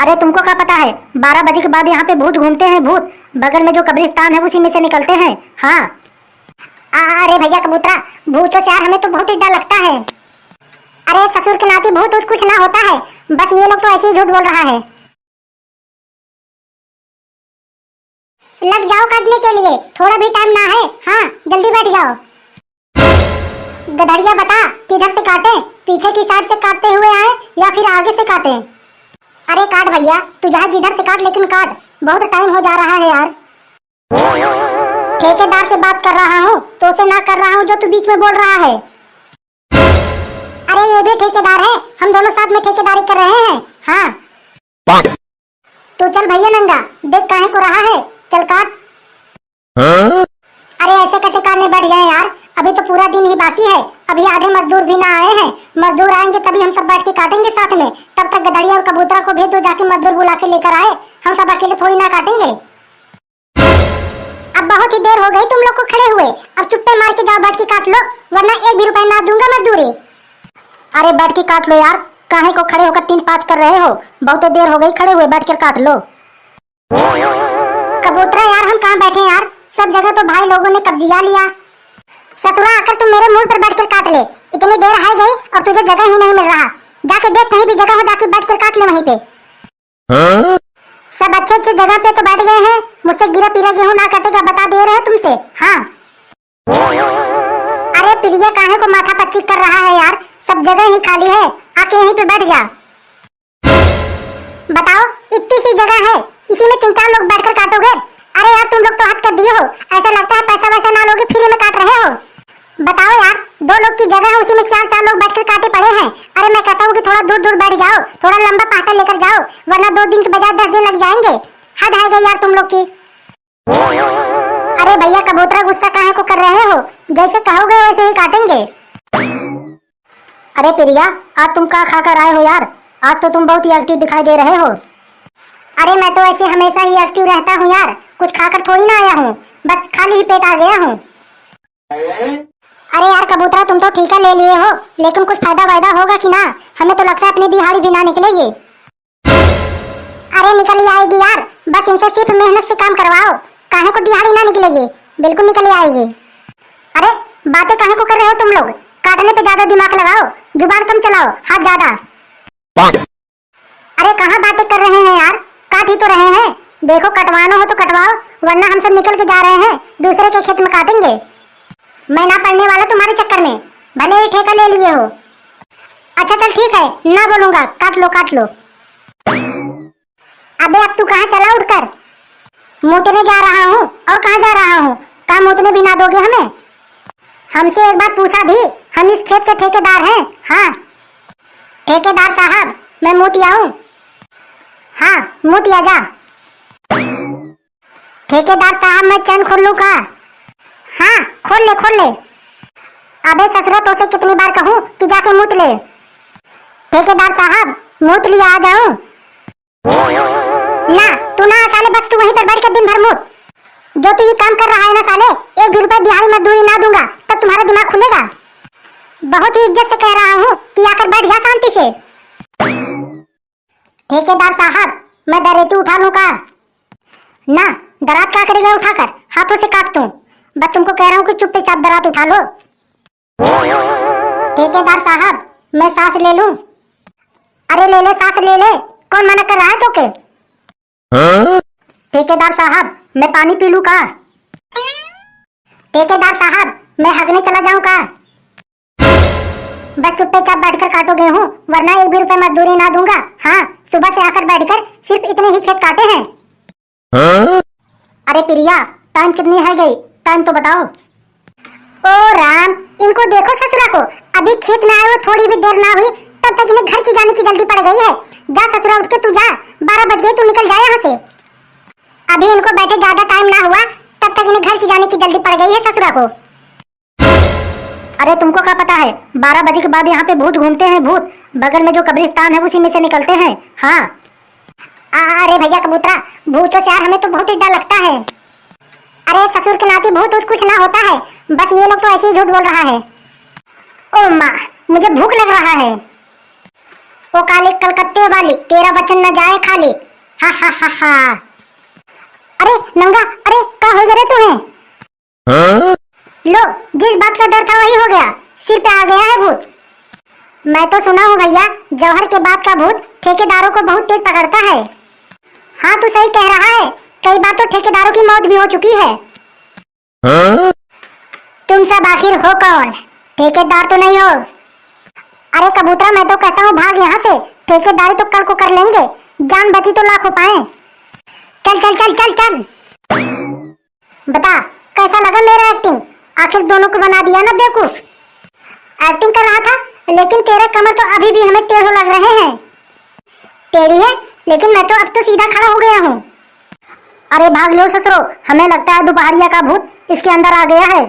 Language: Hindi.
अरे तुमको क्या पता है, 12 बजे के बाद यहाँ पे भूत घूमते हैं। भूत बगल में जो कब्रिस्तान है उसी में से निकलते हैं। हाँ। अरे भैया कबूतरा, भूतों से यार हमें तो बहुत ही डर लगता है। अरे ससुर के नाती भूत कुछ ना होता है, बस ये लोग तो ऐसे ही झूठ बोल रहा है। लग जाओ काटने के लिए, थोड़ा भी टाइम ना है। हाँ जल्दी बैठ जाओ। गधड़िया बता किधर से काटे, पीछे की साइड से काटते हुए आए या फिर आगे से काटे? अरे काट भैया, तू जहाँ जिधर से काट, लेकिन काट, बहुत टाइम हो जा रहा है यार। ठेकेदार से बात कर रहा हूँ, तो उसे ना कर रहा हूँ जो तू बीच में बोल रहा है। अरे ये भी ठेकेदार है, हम दोनों साथ में ठेकेदारी कर रहे हैं। हाँ तो चल भैया नंगा, देख काहे को रहा है, चल काट। अरे ऐसे कैसे काटने बैठ जाए यार, अभी तो पूरा दिन ही बाकी है, अभी आधे मजदूर भी ना आए हैं। मजदूर आएंगे तभी हम सब बैठ के काटेंगे साथ में। तब तक गधड़िया और कबूतरा को भेज दो, जाके मजदूर बुला के लेकर आए, हम सब अकेले थोड़ी ना काटेंगे। अब बहुत ही देर हो गई तुम लोग को खड़े हुए, अब चुप्पे मार के जाओ बैठ के काट लो, वरना 1 भी रुपया ना दूंगा मजदूरी। अरे बैठ के काट लो यार, काहे को खड़े होकर 3-5 कर रहे हो, बहुत देर हो गई खड़े हुए, बैठ कर काट लो। कबूतरा यार हम कहाँ बैठे यार, सब जगह तो भाई लोगों ने कब्जिया लिया। ससुरा आकर तुम मेरे मुंह पर बैठ कर काट ले, इतनी देर है गई और तुझे जगह ही नहीं मिल रहा। जाके देख कहीं भी जगह हो, जाके बैठ कर काट ले वहीं पे। सब अच्छे अच्छे जगह पे तो बैठ गए हैं, मुझसे गिरा पीरा गेहूं ना कटेगा, बता दे रहे हैं तुमसे। हाँ अरे प्रिया काहे को माथा पच्ची कर रहा है यार, सब जगह ही खाली है, आके यहीं पे बैठ जा। बताओ इतनी सी जगह है, इसी में 3-4 लोग बैठकर काटोगे? अरे यार तुम लोग तो हद कर दिए हो, ऐसा लगता है पैसा वैसा ना लोगे, फ्री में काट रहे हो। बताओ यार, 2 लोग की जगह है, उसी में 4-4 लोग बैठकर काटे पड़े हैं। अरे मैं कहता हूँ कि थोड़ा दूर दूर बैठ जाओ, थोड़ा लंबा पाटा लेकर जाओ, वरना 2 दिन के बजाय 10 दिन लग जाएंगे। हद है गई यार तुम लोग की। अरे भैया कबूतरा गुस्सा काहे को कर रहे हो, जैसे कहोगे वैसे ही काटेंगे। अरे प्रिया आज तुम क्या खाकर आए हो यार, आज तो तुम बहुत ही एक्टिव दिखाई दे रहे हो। अरे मैं तो ऐसे हमेशा ही एक्टिव रहता हूँ यार, कुछ खाकर थोड़ी ना आया हूँ, बस खाली ही पेट आ गया हूँ। अरे यार कबूतरा तुम तो ठीका ले लिए हो, लेकिन कुछ फायदा वायदा होगा कि ना, हमें तो लगता है अपनी दिहाड़ी भी ना निकलेगी। अरे निकल ही आएगी यार, बस इनसे सिर्फ मेहनत से काम करवाओ, काहे को दिहाड़ी ना निकलेगी, बिल्कुल निकल ही आएगी। अरे बातें काहे को कर रहे हो तुम लोग, काटने पे ज्यादा दिमाग लगाओ, जुबान कम चलाओ, हाथ ज्यादा। अरे कहाँ बातें कर रहे हैं यार, काट ही तो रहे हैं। देखो कटवाना हो तो कटवाओ, वरना हम सब निकल के जा रहे हैं, दूसरे के खेत में काटेंगे। मैं ना पढ़ने वाला तुम्हारे चक्कर में, भले ही ठेका ले लिए हो। अच्छा चल ठीक है, ना बोलूंगा, काट लो काट लो। अबे अब तू कहाँ चला उठकर? मूतने जा रहा हूँ। और कहाँ जा रहा हूँ? कहाँ मूतने भी ना दोगे हमें? हमसे एक बार पूछा भी, हम इस खेत के ठेकेदार हैं। हाँ ठेकेदार साहब मैं मूतिया हूँ। हाँ मूतिया जा। ठेकेदार साहब मैं चैन खोल लूँ का? हाँ खोल ले खोल ले। अबे ससुरा तो से कितनी बार कहूँ कि जाके मूत ले। ठेकेदार साहब मूत लिया, आ जाऊं? ना तू ना साले, बस तू वहीं पर बैठ कर दिन भर मूत। जो तू ये काम कर रहा है ना साले, 1 भी रुपया दिहाड़ी मजदूरी ना दूंगा, तब तुम्हारा दिमाग खुलेगा। बहुत ही इज्जत से कह रहा हूँ कि आकर बैठ जा शांति से। ठेकेदार साहब मैं दरेती उठा लूं का? ना दरात क्या करेगा उठाकर, हाथों से काट दूं। बस तुमको कह रहा हूँ कि चुपचाप दरात उठा लो। ठेकेदार साहब मैं सांस ले लूं? अरे ले ले सांस ले ले, कौन मना कर रहा है तोके? ठेकेदार साहब मैं पानी पी लूं का? ठेकेदार साहब मैं हगने चला जाऊं का? बस चुपचाप बैठकर काटो गेहूं, वरना 1 भी रुपया मजदूरी ना दूंगा। हाँ सुबह से आकर बैठकर सिर्फ इतने ही खेत काटे हैं। अरे प्रिया टाइम कितनी है गई, टाइम तो बताओ। ओ राम, इनको देखो ससुरा को, अभी खेत में आए हो, थोड़ी भी देर ना हुई तब तक इन्हें घर की जाने की जल्दी पड़ गई है। जा ससुरा उठ के तू जा, 12 बज गए, तू निकल जा यहाँ से। अभी इनको बैठे ज्यादा टाइम ना हुआ तब तक इन्हें घर की जाने की जल्दी पड़ गई है ससुरा को। अरे तुमको क्या पता है, 12 बजे के बाद यहाँ पे भूत घूमते हैं। भूत बगल में जो कब्रिस्तान है उसी में से निकलते हैं। हाँ अरे भैया कबूतरा, भूतों से यार हमें तो बहुत ही डर लगता है। अरे ससुर के नाती भूत कुछ ना होता है, बस ये लोग तो ऐसे ही झूठ बोल रहा है। ओ माँ मुझे भूख लग रहा है। ओ काले कलकत्ते वाली, तेरा वचन न जाए खाली। हा हा हा हा। अरे नंगा, अरे क्या हो गया रे तुम्हें? लो, जिस बात का डर था वही हो गया, सिर पे आ गया है भूत। मैं तो सुना हूँ भैया, जौहर के बाद का भूत ठेकेदारों को बहुत तेज पकड़ता है। हाँ तू सही कह रहा है, कई बार तो ठेकेदारों की मौत भी हो चुकी है। तुम सब आखिर हो कौन? ठेकेदार तो नहीं हो? अरे कबूतरा, मैं तो कहता हूँ भाग यहाँ से, ठेकेदारी तो कल को कर लेंगे, जान बची तो लाखों पाए। चल चल चल चल चल। बता कैसा लगा मेरा एक्टिंग? आखिर दोनों को बना दिया ना बेवकूफ। एक्टिंग कर रहा था, लेकिन तेरे कमर तो अभी भी हमें टेढ़े लग रहे हैं। टेढ़ी है, लेकिन मैं तो अब तो सीधा खड़ा हो गया हूँ। अरे भाग लो ससुरो, हमें लगता है दोपहरिया का भूत इसके अंदर आ गया है।